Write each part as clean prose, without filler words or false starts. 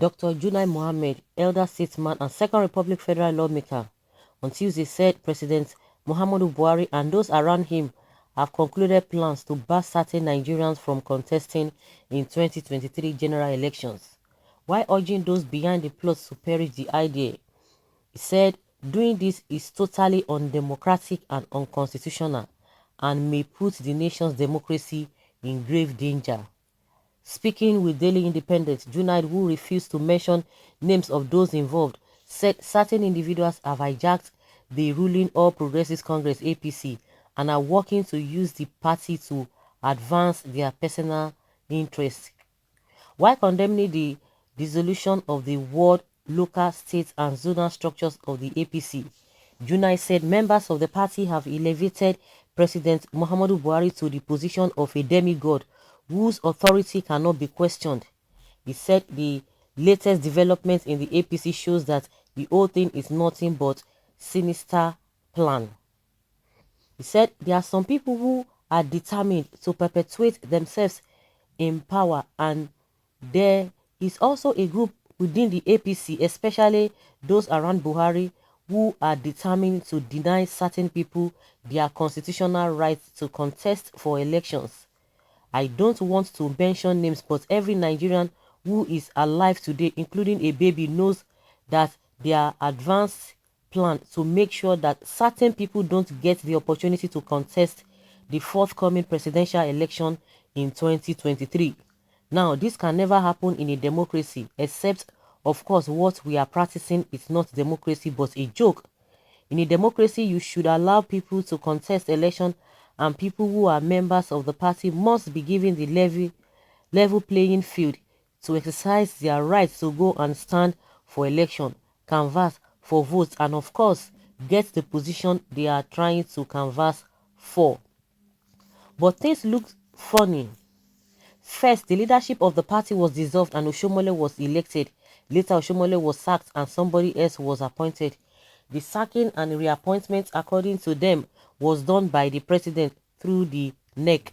Dr. Junai Mohammed, elder statesman and Second Republic federal lawmaker, on Tuesday said President Muhammadu Buhari and those around him have concluded plans to bar certain Nigerians from contesting in 2023 general elections, while urging those behind the plot to perish the idea. He said doing this is totally undemocratic and unconstitutional and may put the nation's democracy in grave danger. Speaking with Daily Independent, Junaid, who refused to mention names of those involved, said certain individuals have hijacked the ruling All Progressives Congress (APC) and are working to use the party to advance their personal interests. While condemning the dissolution of the ward, local, state and zonal structures of the APC, Junai said members of the party have elevated President Muhammadu Buhari to the position of a demigod whose authority cannot be questioned. He said the latest development in the APC shows that the whole thing is nothing but sinister plan. He said there are some people who are determined to perpetuate themselves in power, and there is also a group within the APC, especially those around Buhari, who are determined to deny certain people their constitutional right to contest for elections. I don't want to mention names, but every Nigerian who is alive today, including a baby, knows that their advanced plan to make sure that certain people don't get the opportunity to contest the forthcoming presidential election in 2023. Now, this can never happen in a democracy, except, of course, what we are practicing is not democracy but a joke. In a democracy, you should allow people to contest election, and people who are members of the party must be given the level playing field to exercise their right to go and stand for election, canvass for votes, and of course, get the position they are trying to canvass for. But things look funny. First, the leadership of the party was dissolved and Oshomole was elected. Later, Oshomole was sacked and somebody else was appointed. The sacking and reappointment, according to them, was done by the president through the neck.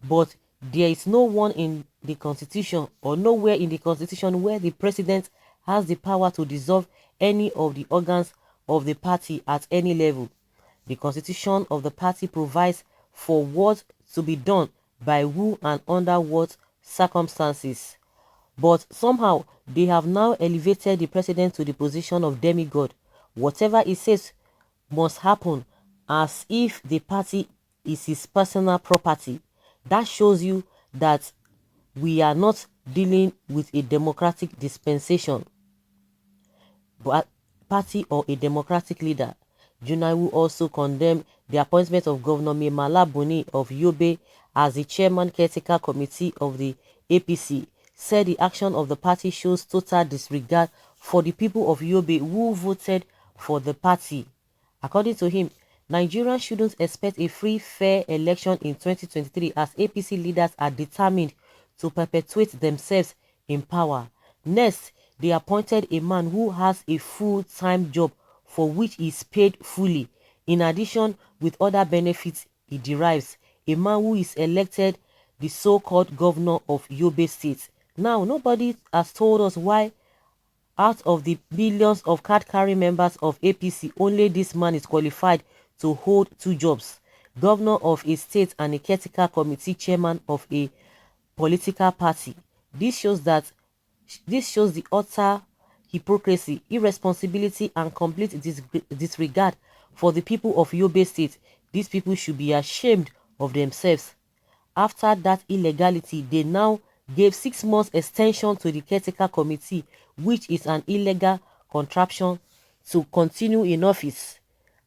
But there is no one in the constitution or nowhere in the constitution where the president has the power to dissolve any of the organs of the party at any level. The constitution of the party provides for what to be done by who and under what circumstances. But somehow they have now elevated the president to the position of demigod. Whatever he says must happen, as if the party is his personal property. That shows you that we are not dealing with a democratic dispensation, but party or a democratic leader. Junaiwu also condemned the appointment of Governor Mimala Buni of Yobe as the chairman caretaker committee of the APC, said the action of the party shows total disregard for the people of Yobe who voted for the party. According to him, Nigerians shouldn't expect a free, fair election in 2023 as APC leaders are determined to perpetuate themselves in power. Next, they appointed a man who has a full-time job for which he is paid fully, in addition with other benefits he derives. A man who is elected the so-called governor of Yobe State. Now, nobody has told us why out of the billions of card-carrying members of APC, only this man is qualified to hold two jobs: governor of a state and a caretaker committee chairman of a political party. This shows the utter hypocrisy, irresponsibility, and complete disregard for the people of Yobe State. These people should be ashamed of themselves. After that illegality, they now gave 6 months extension to the caretaker committee, which is an illegal contraption, to continue in office.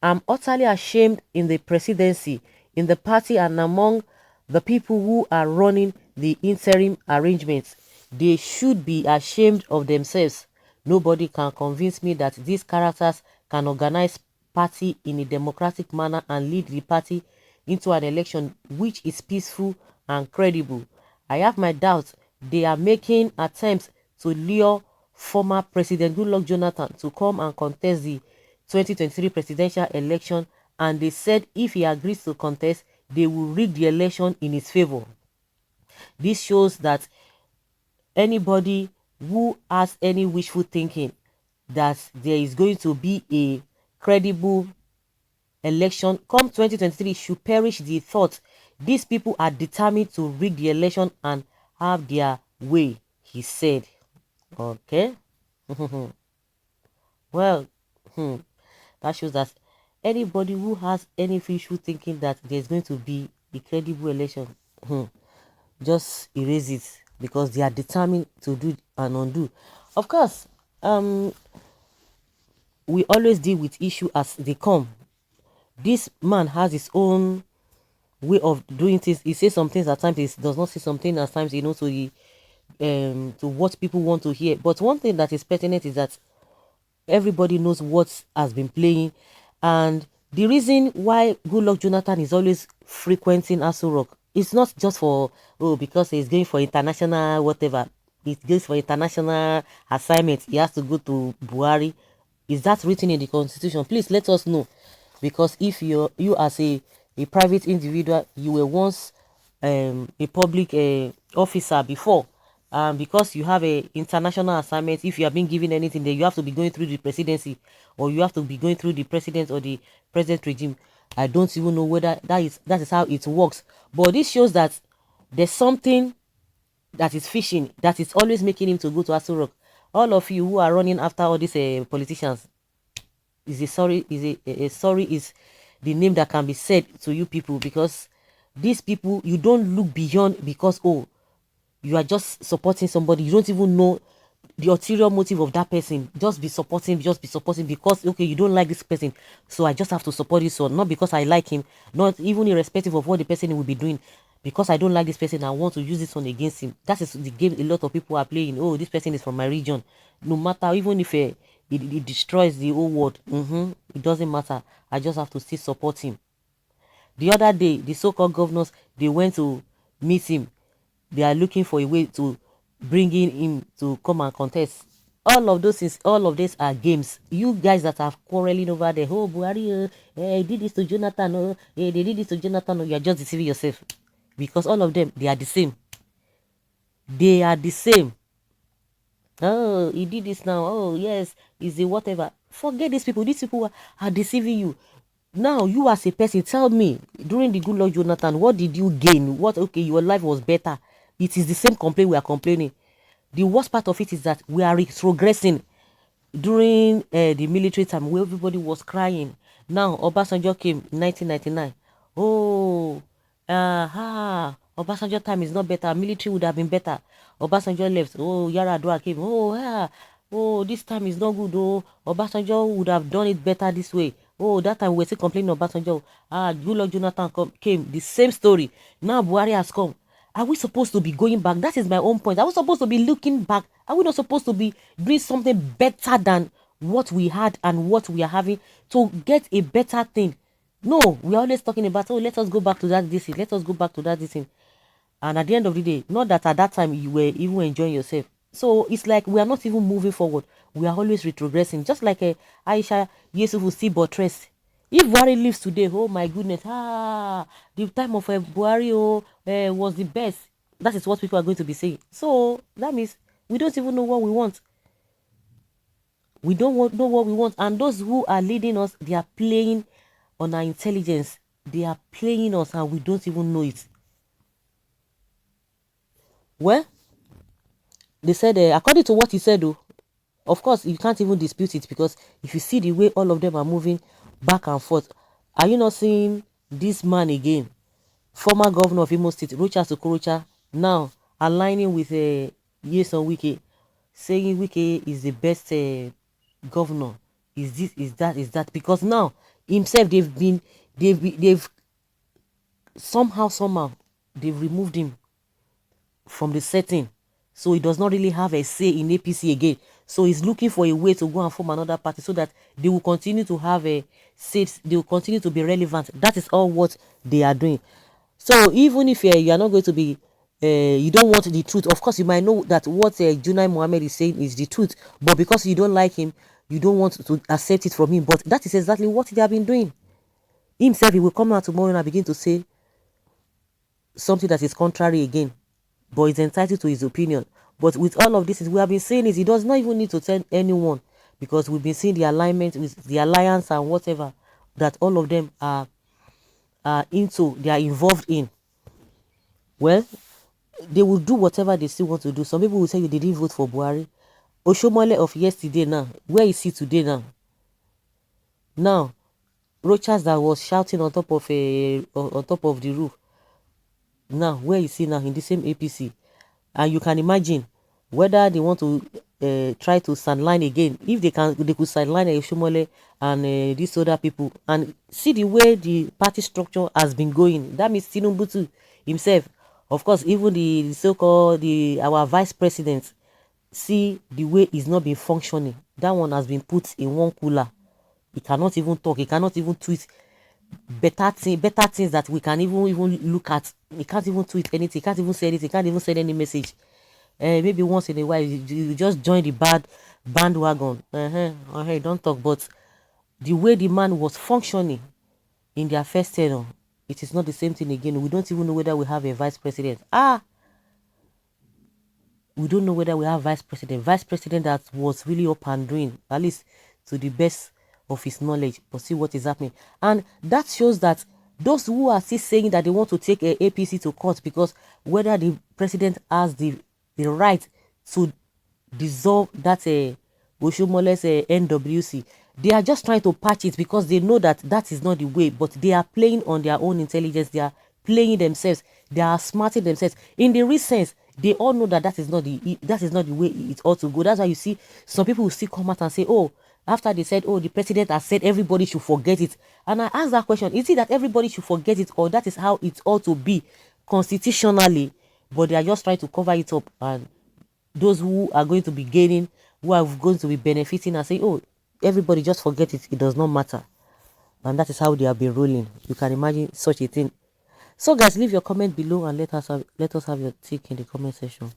I'm utterly ashamed in the presidency, in the party, and among the people who are running the interim arrangements. They should be ashamed of themselves. Nobody can convince me that these characters can organize party in a democratic manner and lead the party into an election which is peaceful and credible. I have my doubts. They are making attempts to lure former President Goodluck Jonathan to come and contest the 2023 presidential election, and they said if he agrees to contest, they will rig the election in his favor. This shows that anybody who has any wishful thinking that there is going to be a credible election come 2023 should perish the thought. These people are determined to rig the election and have their way, he said. Okay. Well, hmm, that shows that anybody who has any wishful thinking that there's going to be a credible election, just erase it, because they are determined to do and undo. Of course, we always deal with issue as they come. This man has his own way of doing things. He says some things at times, he does not say something at times, to what people want to hear. But one thing that is pertinent is that everybody knows what has been playing, and the reason why Goodluck Jonathan is always frequenting Aso Rock, it's not just for, oh, because he's going for international whatever. He goes for international assignment, he has to go to Buhari. Is that written in the constitution? Please let us know, because if you as a private individual, you were once a public officer before, because you have a international assignment, if you have been given anything, then you have to be going through the presidency, or you have to be going through the president or the president regime. I don't even know whether that is how it works, but this shows that there's something that is fishing, that is always making him to go to Aso Rock. All of you who are running after all these politicians, a sorry is the name that can be said to you people, because these people, you don't look beyond, because, oh, you are just supporting somebody, you don't even know the ulterior motive of that person. Just be supporting because, okay, you don't like this person, so I just have to support this one, not because I like him, not even irrespective of what the person will be doing. Because I don't like this person, I want to use this one against him. That is the game a lot of people are playing. Oh, this person is from my region. No matter, even if it destroys the whole world, it doesn't matter. I just have to still support him. The other day, the so-called governors, they went to meet him. They are looking for a way to bring in him to come and contest. All of those things, all of these are games. You guys that are quarreling over there, oh, Buhari, did this to Jonathan, oh, they did this to Jonathan, oh, you are just deceiving yourself. Because all of them, they are the same. They are the same. Oh, he did this now. Oh, yes, is the whatever. Forget these people. These people are deceiving you. Now, you as a person, tell me, during the Goodluck Jonathan, what did you gain? What, okay, your life was better. It is the same complaint we are complaining. The worst part of it is that we are retrogressing. During the military time, where everybody was crying. Now, Obasanjo came in 1999. Oh, Obasanjo time is not better. Military would have been better. Obasanjo left. Oh, Yaradua came. Oh, this time is not good. Oh, Obasanjo would have done it better this way. Oh, that time we were still complaining about Obasanjo. Goodluck Jonathan came. The same story. Now Buhari has come. Are we supposed to be going back? That is my own point. Are we supposed to be looking back? Are we not supposed to be doing something better than what we had and what we are having to get a better thing? No, we are always talking about, oh, let us go back to that this thing. Let us go back to that this thing. And at the end of the day, not that at that time you were even enjoying yourself. So it's like we are not even moving forward. We are always retrogressing. Just like Aisha Yusuf still buttress. If Buhari lives today, oh my goodness, the time of Buhari was the best. That is what people are going to be saying. So that means we don't even know what we want. We don't know what we want. And those who are leading us, they are playing on our intelligence. They are playing us and we don't even know it. Well, they said, according to what he said, though, of course, you can't even dispute it, because if you see the way all of them are moving back and forth, are you not seeing this man again, former governor of Imo State, Rochas Okorocha, now aligning with Nyesom Wike, saying Wike is the best governor? Is this, is that? Because now himself, they've somehow they've removed him from the setting, so he does not really have a say in APC again. So he's looking for a way to go and form another party so that they will continue to have a seats, they will continue to be relevant. That is all what they are doing. So even if you are not going to be, you don't want the truth, of course you might know that what Junai Mohammed is saying is the truth, but because you don't like him, you don't want to accept it from him. But that is exactly what they have been doing. Himself, he will come out tomorrow and begin to say something that is contrary again, but he's entitled to his opinion. But with all of this, we have been saying it. He does not even need to tell anyone, because we've been seeing the alignment with the alliance and whatever that all of them are into, they are involved in. Well, they will do whatever they still want to do. Some people will say they didn't vote for Buhari. Oshomole of yesterday now, where is he today now? Now, Rochas that was shouting on top of the roof. Now, where is he now? In the same APC. And you can imagine whether they want to try to sideline again. If they can, they could sideline Oshomole and these other people, and see the way the party structure has been going. That means Tinubu too himself, of course, even the so-called our vice president, see the way he's not been functioning. That one has been put in one cooler. He cannot even talk. He cannot even tweet better things that we can even look at. He can't even tweet anything. He can't even say anything. He can't even send any message. Maybe once in a while you just join the bandwagon. Don't talk. But the way the man was functioning in their first tenure, it is not the same thing again. We don't even know whether we have a vice president. We don't know whether we have vice president that was really up and doing, at least to the best of his knowledge. But see what is happening, and that shows that those who are still saying that they want to take a APC to court, because whether the president has the right to dissolve that Oshomole's NWC, they are just trying to patch it, because they know that that is not the way. But they are playing on their own intelligence. They are playing themselves. They are smarting themselves. In the real sense, they all know that that is not the way it ought to go. That's why you see some people will still come out and say, oh, after they said, oh, the president has said everybody should forget it. And I ask that question, is it that everybody should forget it, or that is how it ought to be constitutionally? But they are just trying to cover it up, and those who are going to be gaining, who are going to be benefiting, and say, oh, everybody just forget it, it does not matter. And that is how they have been ruling. You can imagine such a thing. So guys, leave your comment below and let us have your take in the comment section.